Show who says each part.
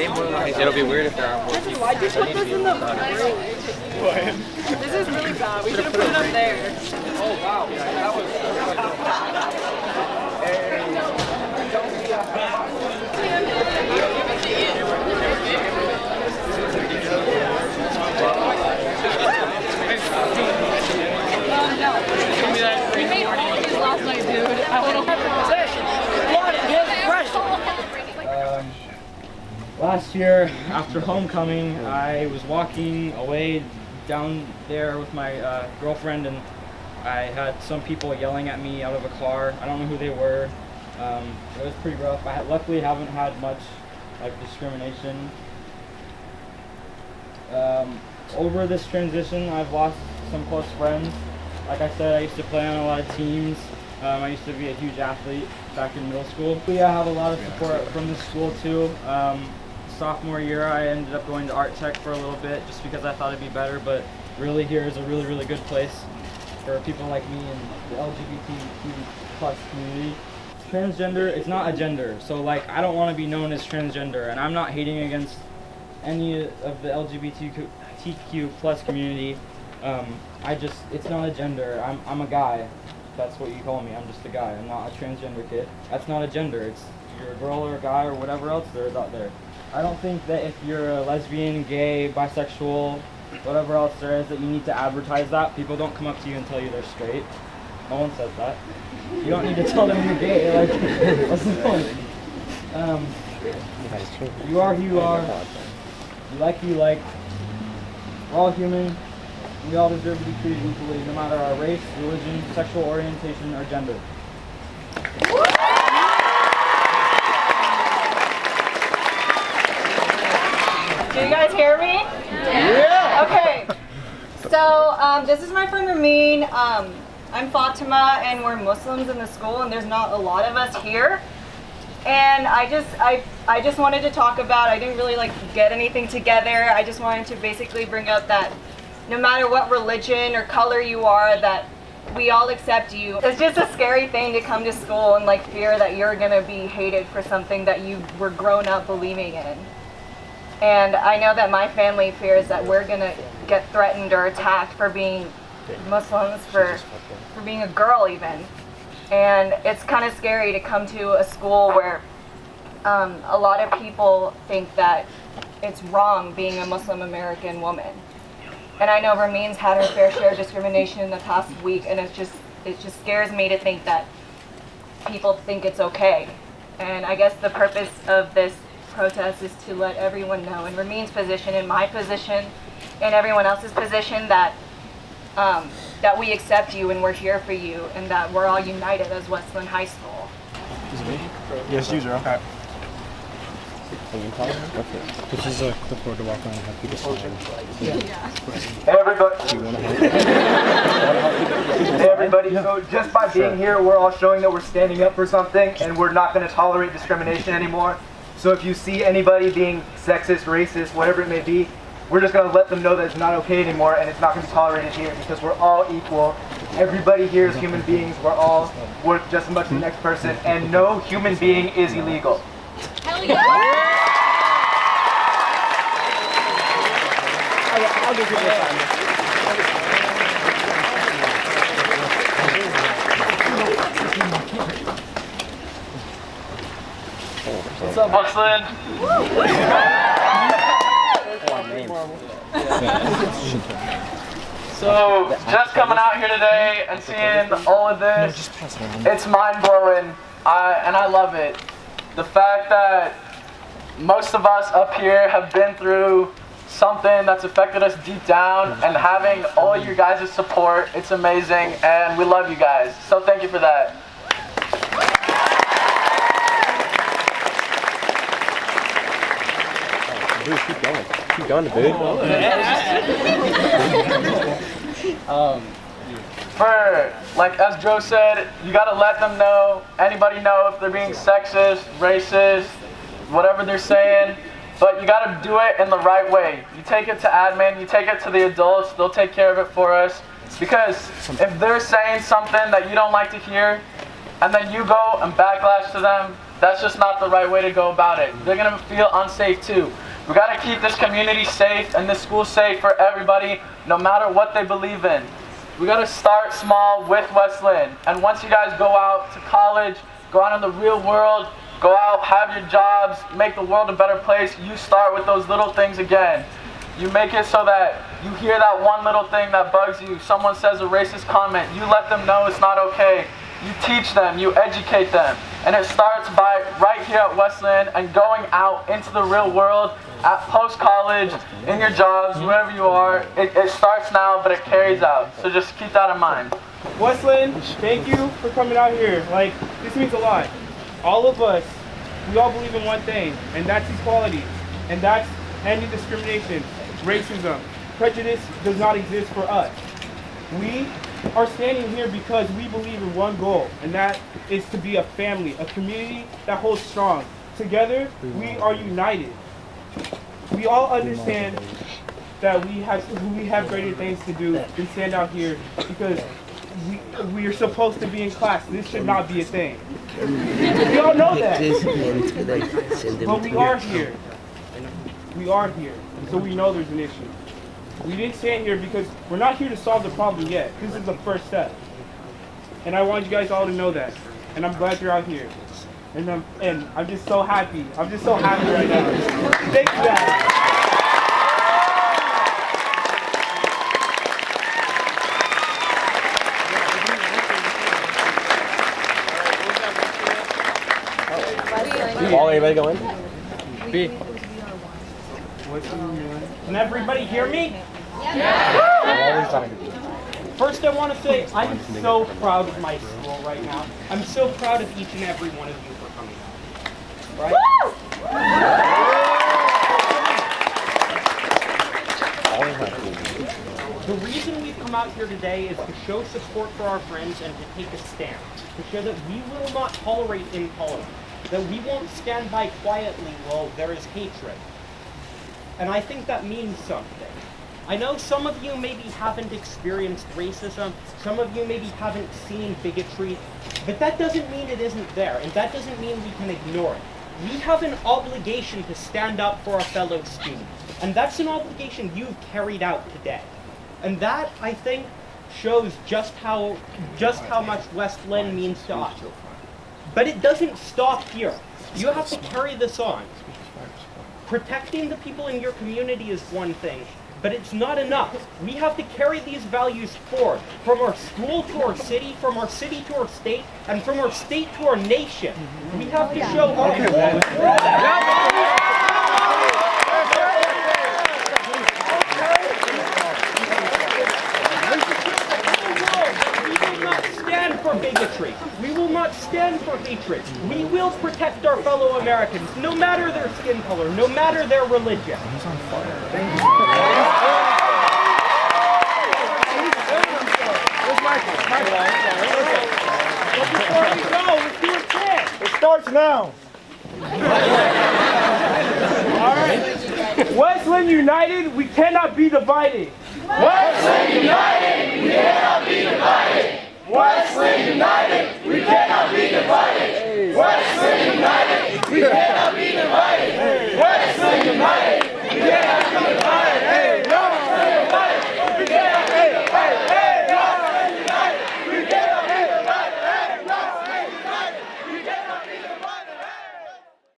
Speaker 1: It'll be weird if there are more people.
Speaker 2: Why'd you put this in the fridge? This is really bad. We should have put it up there.
Speaker 1: Oh wow, that was.
Speaker 2: We made all of these last night, dude. I want to
Speaker 3: Last year, after homecoming, I was walking away down there with my girlfriend, and I had some people yelling at me out of a car. I don't know who they were. It was pretty rough. I luckily haven't had much discrimination. Over this transition, I've lost some close friends. Like I said, I used to play on a lot of teams. I used to be a huge athlete back in middle school. I have a lot of support from the school too. Sophomore year, I ended up going to art tech for a little bit just because I thought it'd be better, but really here is a really good place for people like me and the LGBTQ plus community. Transgender, it's not a gender, so I don't want to be known as transgender, and I'm not hating against any of the LGBTQ plus community. It's not a gender. I'm a guy. That's what you call me. I'm just a guy. I'm not a transgender kid. That's not a gender. It's you're a girl or a guy or whatever else there is out there. I don't think that if you're a lesbian, gay, bisexual, whatever else there is, that you need to advertise that. People don't come up to you and tell you they're straight. No one says that. You don't need to tell them you're gay. What's the point? You are who you are. You like who you like. We're all human. We all deserve to be treated equally, no matter our race, religion, sexual orientation, or gender.
Speaker 2: Do you guys hear me? Yeah. Okay. So this is my friend Ramin. I'm Fatima, and we're Muslims in the school, and there's not a lot of us here. And I just wanted to talk about. I didn't really get anything together. I just wanted to basically bring up that no matter what religion or color you are, that we all accept you. It's just a scary thing to come to school and fear that you're gonna be hated for something that you were grown up believing in. And I know that my family fears that we're gonna get threatened or attacked for being Muslims, for being a girl even. And it's kind of scary to come to a school where a lot of people think that it's wrong being a Muslim American woman. And I know Ramin's had her fair share of discrimination in the past week, and it just scares me to think that people think it's okay. And I guess the purpose of this protest is to let everyone know, in Ramin's position, in my position, and everyone else's position, that that we accept you and we're here for you, and that we're all united as Westland High School.
Speaker 4: Is it me? Yes, user. Okay.
Speaker 5: This is a clipboard to walk around and have people sign.
Speaker 6: Hey everybody. Hey everybody. So just by being here, we're all showing that we're standing up for something, and we're not going to tolerate discrimination anymore. So if you see anybody being sexist, racist, whatever it may be, we're just going to let them know that it's not okay anymore, and it's not going to be tolerated here, because we're all equal. Everybody here is human beings. We're all worth just as much as the next person, and no human being is illegal.
Speaker 2: Hell yeah!
Speaker 6: I'll give you this time.
Speaker 7: What's up, Westland? So, just coming out here today and seeing all of this, it's mind-blowing, and I love it. The fact that most of us up here have been through something that's affected us deep down, and having all you guys' support, it's amazing, and we love you guys. So thank you for that.
Speaker 5: Dude, keep going. Keep going, dude.
Speaker 7: As Joe said, you gotta let them know, anybody know if they're being sexist, racist, whatever they're saying. But you gotta do it in the right way. You take it to admin, you take it to the adults, they'll take care of it for us. Because if they're saying something that you don't like to hear, and then you go and backlash to them, that's just not the right way to go about it. They're gonna feel unsafe too. We gotta keep this community safe and this school safe for everybody, no matter what they believe in. We gotta start small with West Linn. And once you guys go out to college, go out in the real world, go out, have your jobs, make the world a better place, you start with those little things again. You make it so that you hear that one little thing that bugs you, someone says a racist comment, you let them know it's not okay. You teach them, you educate them. And it starts by right here at West Linn and going out into the real world, at post-college, in your jobs, wherever you are. It starts now, but it carries out. So just keep that in mind.
Speaker 3: West Linn, thank you for coming out here. Like, this means a lot. All of us, we all believe in one thing, and that's equality. And that's ending discrimination, racism. Prejudice does not exist for us. We are standing here because we believe in one goal, and that is to be a family, a community that holds strong. Together, we are united. We all understand that we have greater things to do than stand out here because we are supposed to be in class. This should not be a thing. We all know that. But we are here. We are here. So we know there's an issue. We didn't stand here because we're not here to solve the problem yet. This is the first step. And I want you guys all to know that. And I'm glad you're out here. And I'm just so happy. I'm just so happy right now. Thank you guys.
Speaker 5: All everybody going?
Speaker 3: B. Can everybody hear me? First, I want to say I'm so proud of my school right now. I'm so proud of each and every one of you for coming out. Right? The reason we've come out here today is to show support for our friends and to take a stand. To show that we will not tolerate intolerance. That we won't stand by quietly while there is hatred. And I think that means something. I know some of you maybe haven't experienced racism, some of you maybe haven't seen bigotry, but that doesn't mean it isn't there, and that doesn't mean we can ignore it. We have an obligation to stand up for our fellow students, and that's an obligation you've carried out today. And that, I think, shows just how much West Linn means to us. But it doesn't stop here. You have to carry this on. Protecting the people in your community is one thing, but it's not enough. We have to carry these values forward, from our school to our city, from our city to our state, and from our state to our nation. We have to show our whole world. For bigotry. We will not stand for hatred. We will protect our fellow Americans, no matter their skin color, no matter their religion. He's on fire. Thank you. Where's Michael? But before we go, let's do a chant.
Speaker 4: It starts now.
Speaker 3: All right. West Linn United, we cannot be divided.
Speaker 8: West Linn United, we cannot be divided. West Linn United, we cannot be divided.